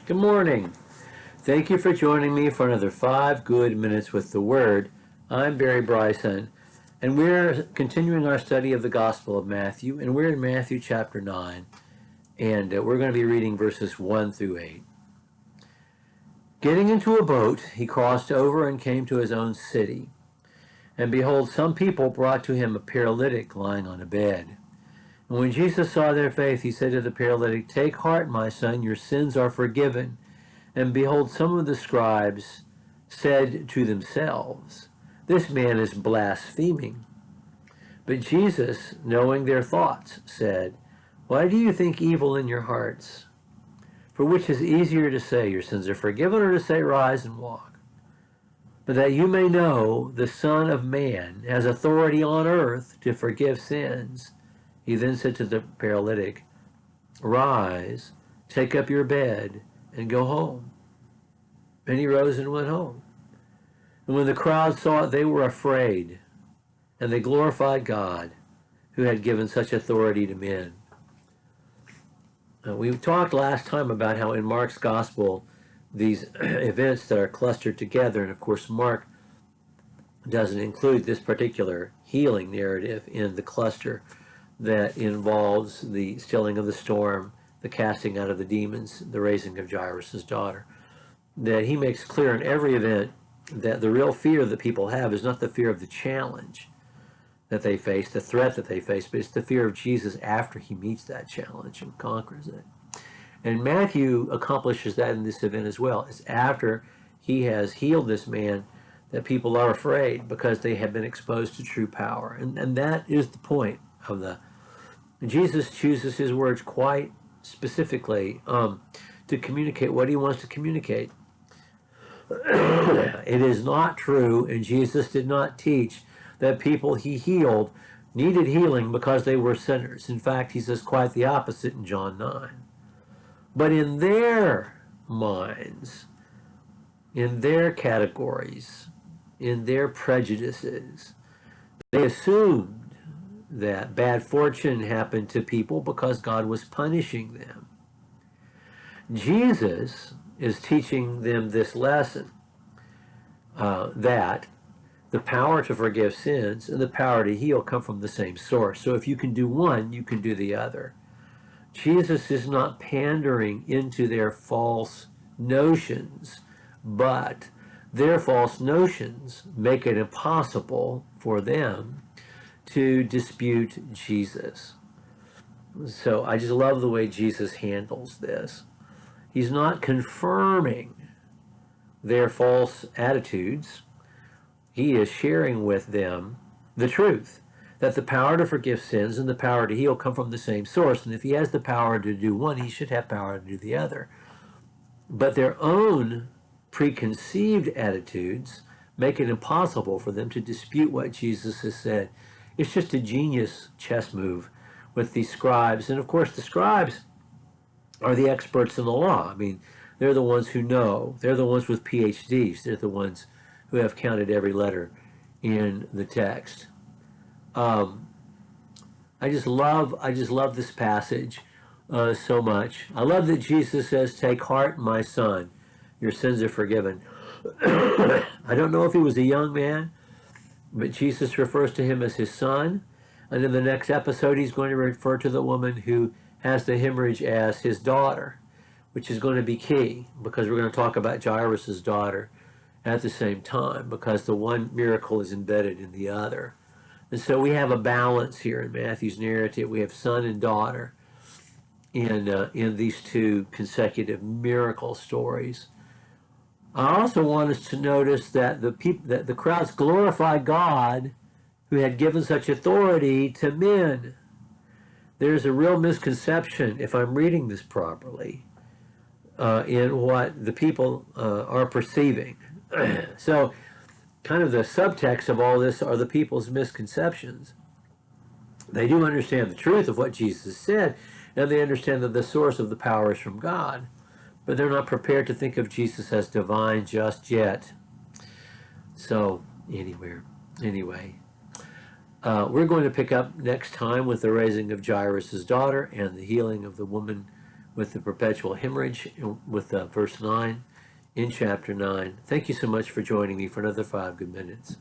Good morning. Thank you for joining me for another 5 good minutes with the Word. I'm Barry Bryson, and we're continuing our study of the Gospel of Matthew, and we're in Matthew chapter 9, and we're going to be reading verses 1 through 8. Getting into a boat, he crossed over and came to his own city. And behold, some people brought to him a paralytic lying on a bed. And when Jesus saw their faith, he said to the paralytic, "Take heart, my son, your sins are forgiven." And behold, some of the scribes said to themselves, "This man is blaspheming." But Jesus, knowing their thoughts, said, "Why do you think evil in your hearts? For which is easier to say, 'Your sins are forgiven,' or to say, 'Rise and walk'? But that you may know the Son of Man has authority on earth to forgive sins." He then said to the paralytic, "Rise, take up your bed, and go home." And he rose and went home. And when the crowd saw it, they were afraid, and they glorified God, who had given such authority to men. We talked last time about how in Mark's gospel, these events that are clustered together, and of course Mark doesn't include this particular healing narrative in the cluster that involves the stilling of the storm, the casting out of the demons, the raising of Jairus' daughter, that he makes clear in every event that the real fear that people have is not the fear of the challenge that they face, the threat that they face, but it's the fear of Jesus after he meets that challenge and conquers it. And Matthew accomplishes that in this event as well. It's after he has healed this man that people are afraid because they have been exposed to true power. And that is the point of the... Jesus chooses his words quite specifically to communicate what he wants to communicate. It is not true, and Jesus did not teach that people he healed needed healing because they were sinners. In fact, he says quite the opposite in John 9. But in their minds, in their categories, in their prejudices, they assumed that bad fortune happened to people because God was punishing them. Jesus is teaching them this lesson, that the power to forgive sins and the power to heal come from the same source. So if you can do one, you can do the other. Jesus is not pandering into their false notions, but their false notions make it impossible for them to dispute Jesus. So I just love the way Jesus handles this. He's not confirming their false attitudes. He is sharing with them the truth, that the power to forgive sins and the power to heal come from the same source. And if he has the power to do one, he should have power to do the other. But their own preconceived attitudes make it impossible for them to dispute what Jesus has said. It's just a genius chess move with these scribes. And of course, the scribes are the experts in the law. I mean, they're the ones who know. They're the ones with PhDs. They're the ones who have counted every letter in the text. I just love this passage so much. I love that Jesus says, "Take heart, my son, your sins are forgiven." I don't know if he was a young man, but Jesus refers to him as his son. And in the next episode, he's going to refer to the woman who has the hemorrhage as his daughter, which is going to be key, because we're going to talk about Jairus' daughter at the same time, because the one miracle is embedded in the other. And so we have a balance here in Matthew's narrative. We have son and daughter in these two consecutive miracle stories. I also want us to notice that the crowds glorify God, who had given such authority to men. There's a real misconception, if I'm reading this properly, in what the people are perceiving. So kind of the subtext of all this are the people's misconceptions. They do understand the truth of what Jesus said, and they understand that the source of the power is from God, but they're not prepared to think of Jesus as divine just yet. So anyway, we're going to pick up next time with the raising of Jairus' daughter and the healing of the woman with the perpetual hemorrhage, with verse 9 in chapter 9. Thank you so much for joining me for another 5 good minutes.